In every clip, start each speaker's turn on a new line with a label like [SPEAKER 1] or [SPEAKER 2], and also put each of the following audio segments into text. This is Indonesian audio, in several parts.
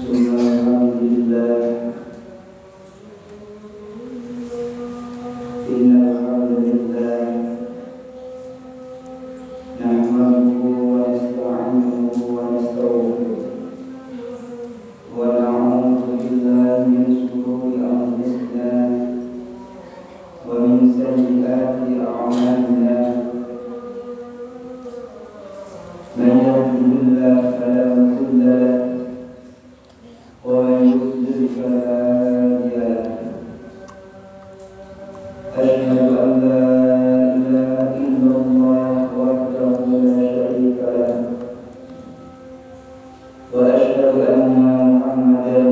[SPEAKER 1] Bismillahirrahmanirrahim. Innal hamdalillah nahmaduhu wa nasta'inuhu wa nastaghfiruh wa na'udzu billahi min shururi anfusina wa min sayyiati a'malina. Man yahdihillahu fala mudilla lahu ومن يضلل فلا هادي له. أشهد أن لا إله إلا الله وحده لا شريك له وأشهد أن محمدا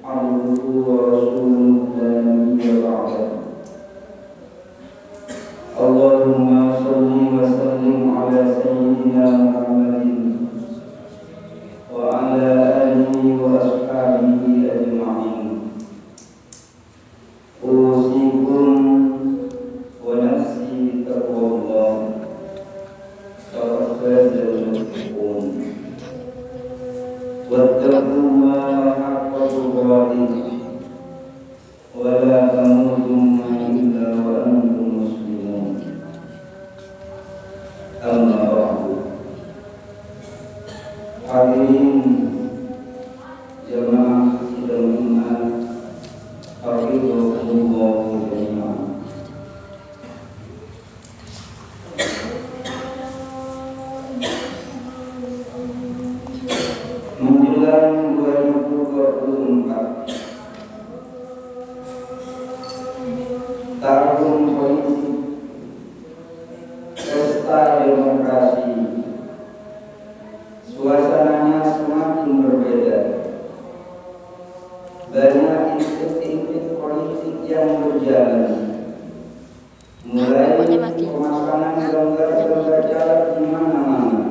[SPEAKER 1] عبده ورسوله لا نبي بعده. اللهم صل وسلم على سيدنا محمد وعلى آله وأصحابه أجمعين. أوصيكم ونفسي بتقوى الله فقد فاز المتقون. واتقوا الله حق تقاته ولا تموتن إلا وأنتم مسلمون. أما بعد. Hadirin jemaah sidang Jumat, hafizahumullah jami'an. Menjelang 2024, tahun politik, pesta demokrasi, suasananya semakin berbeda. Banyak intrik-intrik politik yang berjalan, mulai pemasangan gambar-gambar caleg di mana-mana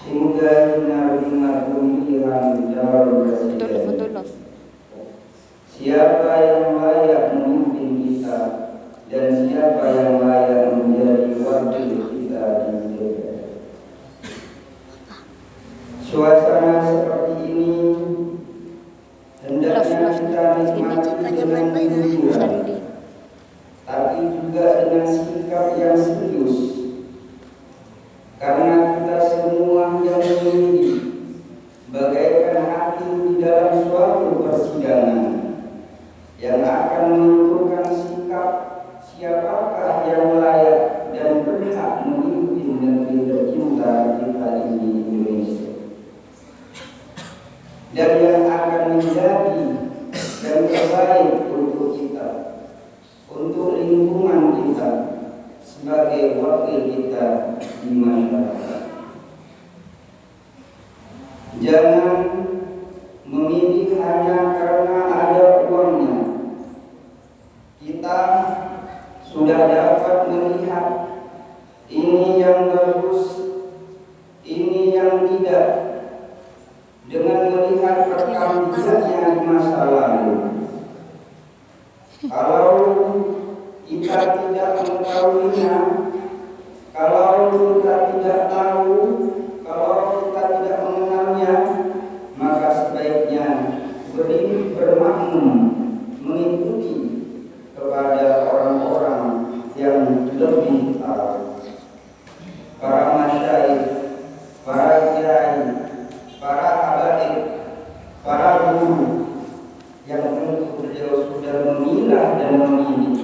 [SPEAKER 1] hingga hingar-bingar pemilihan calon presiden. Siapa yang layak memimpin kita dan siapa yang layak menjadi wakil kita di DPR. Suasana seperti ini hendaknya kita nikmati dengan gembira, tapi juga dengan sikap yang serius, karena kita semua yang memilih bagaikan hakim di dalam suatu persidangan yang akan menentukan sikap siapakah yang layak dan berhak memimpin negeri tercinta kita ini, Indonesia, dan yang akan menjadi yang terbaik untuk kita, untuk lingkungan kita, sebagai wakil kita di masyarakat. Jangan memilih hanya karena ada uangnya. Kita sudah dapat melihat ini yang bagus, ini yang tidak, dengan melihat rekam jejaknya di masa lalu. Kalau kita tidak mengetahuinya, kalau kita tidak tahu, kalau kita tidak mengenalnya, maka sebaiknya bermakmum mengikuti kepada orang-orang yang lebih tahu. Para masyayikh, para kiai, para habaib, para guru yang tentu beliau sudah memilah dan memilih,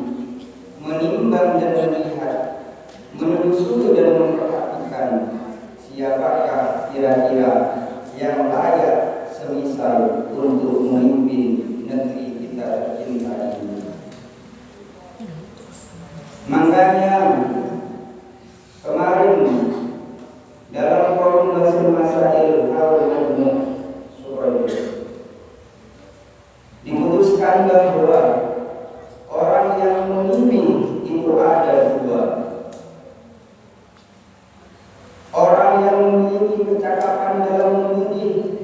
[SPEAKER 1] menimbang dan melihat, menelusuri dan memperhatikan siapakah kira-kira yang layak semisal untuk memimpin negeri kita tercinta ini. Makanya kemarin dalam forum Basil Masail Al-Majmu' Surabaya diputuskan bahwa orang yang memimpin itu ada dua. Orang yang memiliki kecakapan dalam memilih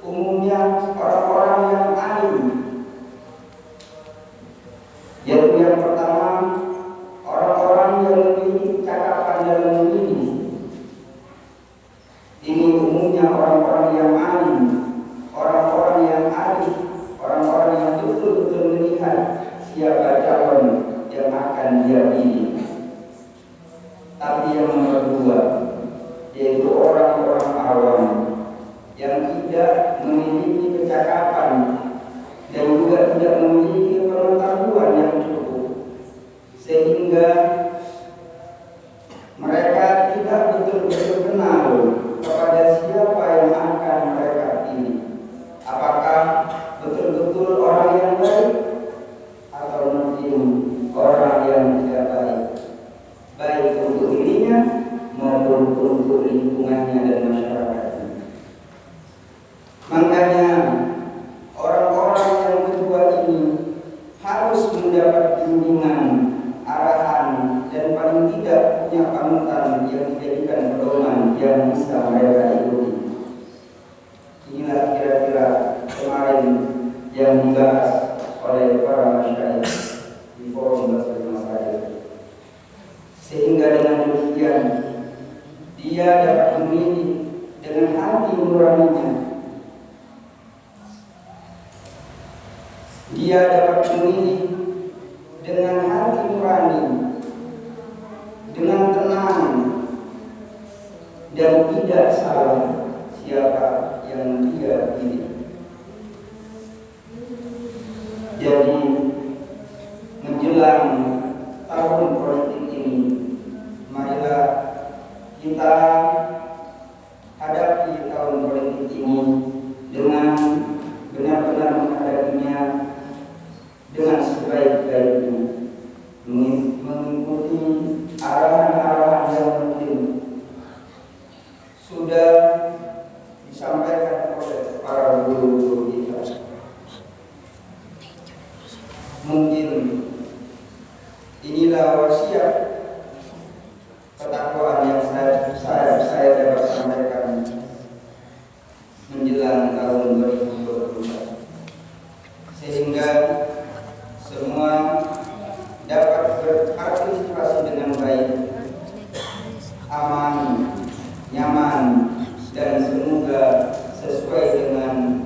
[SPEAKER 1] umumnya orang-orang yang alim, yaitu yang pertama orang-orang yang memiliki kecakapan dalam memilih. Ini umumnya orang-orang yang alim, tidak memiliki kecakapan dan juga tidak memiliki pengetahuan yang cukup, sehingga mereka tidak betul-betul kenal kepada siapa yang akan mereka pilih. Apakah betul-betul orang yang baik atau mungkin orang yang tidak baik, baik untuk dirinya maupun untuk lingkungannya dan masyarakatnya. Makanya orang-orang yang kedua ini harus mendapat bimbingan, arahan, dan paling tidak punya panutan yang dijadikan pedoman yang bisa mereka ikuti. Inilah kira-kira kemarin yang dibahas oleh para masyarakat di forum bersama saya. Sehingga dengan demikian dia dapat memilih dengan hati nuraninya. Dia dapat memilih dengan hati nurani, dengan tenang, dan tidak salah siapa yang dia pilih. Jadi menjelang tahun politik ini, marilah kita hadapi tahun politik ini dengan benar-benar menghadapinya dengan sebaik-baiknya, mengikuti arahan-arahan yang penting sudah disampaikan oleh para guru-guru kita. Mungkin inilah wasiat ketakwaan yang saya dapat sampaikan menjelang tahun 2024, sehingga semua dapat berpartisipasi dengan baik, aman, nyaman, dan semoga sesuai dengan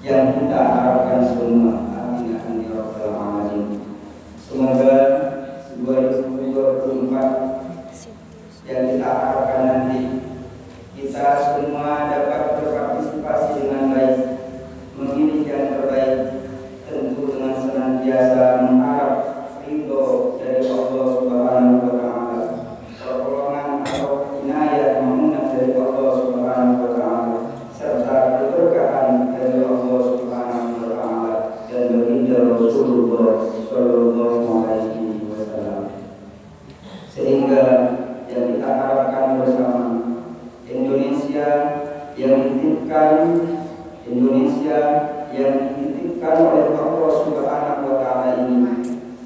[SPEAKER 1] yang kita harapkan semua. Amin ya rabbal alamin. Semoga 2024 yang kita harapkan nanti kita semua dapat berpartisipasi dengan baik, memilih yang terbaik, tentu dengan senantiasa mengharap ridho dari Allah Subhanahu wa taala, pertolongan atau inayah mamunah dari Allah Subhanahu wa taala, serta keberkahan dari Allah Subhanahu wa taala dan baginda Rasulullah sallallahu alaihi wasallam. Sehingga yang kita harapkan bersama, Indonesia yang dititipkan oleh Allah Subhanahu wa taala ini,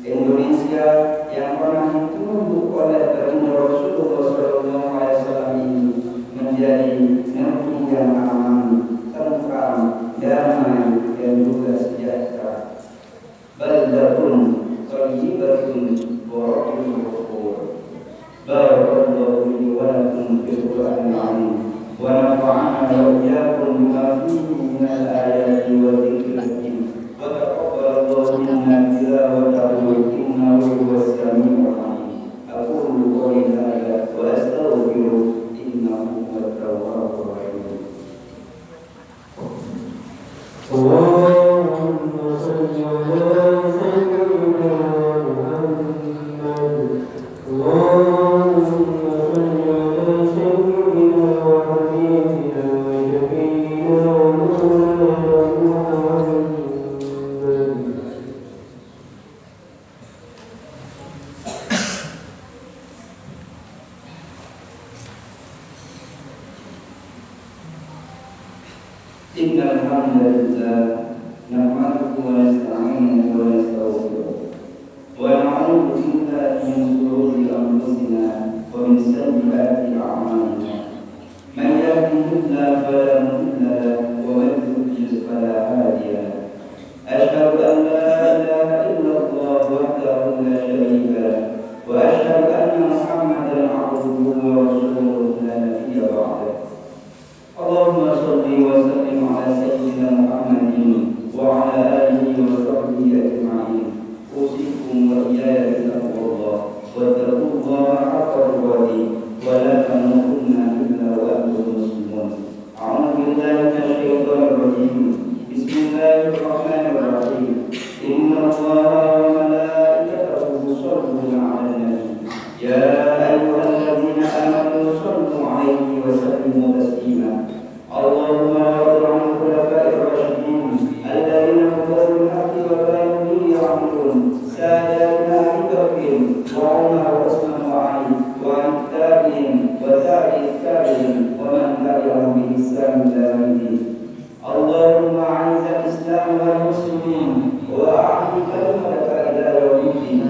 [SPEAKER 1] Indonesia yang pernah ditunggu oleh baginda Rasulullah sallallahu alaihi wasallam ini, menjadi negeri yang aman, tentram, damai, dan juga sejahtera. Baldatun thayyibatun wa rabbun ghafur. Barakallahu li wa lakum fil Qur'anil 'azim wa nafa'ana wa iyyakum bima fihi minal ayati wa dzikril hakim. Wa taqabbalallahu minna tilawatahu innahu huwas samiul 'alim. Aqulu qawli hadza wa astaghfiru innahu huwat tawwabur rahim. Allahumma shalli 'ala sayyidina Muhammad. Innal hamdalillah nahmaduhu wa nasta'inuhu wa nastaghfiruh wa na'udzu billahi min shururi anfusina wa min sayyiati a'malina. Man yahdihillahu fala mudilla lahu wa man yudlil fala hadiya lahu. Asyhadu an la ilaha illallah wahdahu la syarika lahu wa asyhadu anna Muhammadan 'abduhu wa rasuluhu la nabiyya ba'dahu. Allahumma shalli wa sallim ala sayyidina Muhammadin wa ala alihi wa sahbihi ajma'in. Usikum wa iyaya bitaqwallah wa taqullaha haqqa tuqatih wa la tamutunna illa wa antum muslimun. A'udzu الرجيم. بسم الله الرحمن الرحيم. إن الله وملائكته يصلون على النبي يا أيها الذين آمنوا صلوا عليه وسلموا تسليما. اللهم رضي عن الخلفاء الراشدين الذين هدوا بالحق وكانوا به يعملون ساداتنا أبي بكر وعمر وعثمان وعلي وعن التابعين وتابع التابعين ومن تبعهم بإحسان إلى يوم الدين. اللهم أعز الإسلام والمسلمين وأعز كلمتك إلى يوم الدين.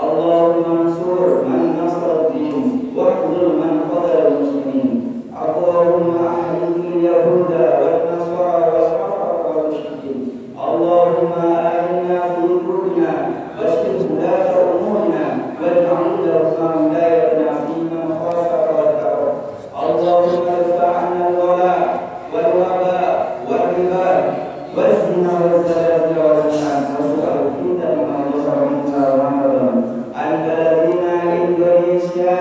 [SPEAKER 1] اللهم انصر من نصر الدين واخذل من خذل المسلمين. اللهم أحرق اليهود والنصارى والكفرة والمشركين. اللهم آمنا في قلوبنا واشف ولاة أمورنا واجعل اللهم ولايتنا في من خافك واتقاك. اللهم ارفع عنا الولاء والوباء والربا والزنا والزلازل والمحن وسوء الفتن ما ظهر منها وما بطن عن بلدنا إندونيسيا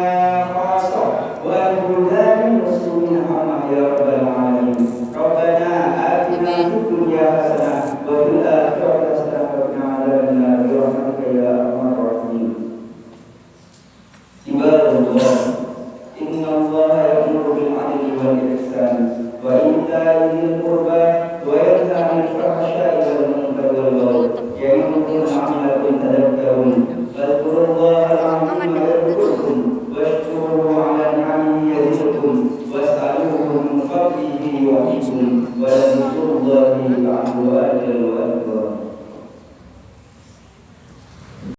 [SPEAKER 1] خاصة وعن بلدان المسلمين عامة يا رب العالمين. ربنا آتنا في الدنيا حسنة وفي الآخرة حسنة وقنا عذاب النار برحمتك يا أرحم الراحمين. عباد الله، إن الله يأمر بالعدل والإحسان وإيتاء ذي القربى وينهى عن الفحشاء والمنكر والبغي يعظكم لعلكم تذكرون. فاذكروا الله العظيم يذكركم واشكروه على نعمه يزدكم واسألوه من فضله يعطيكم.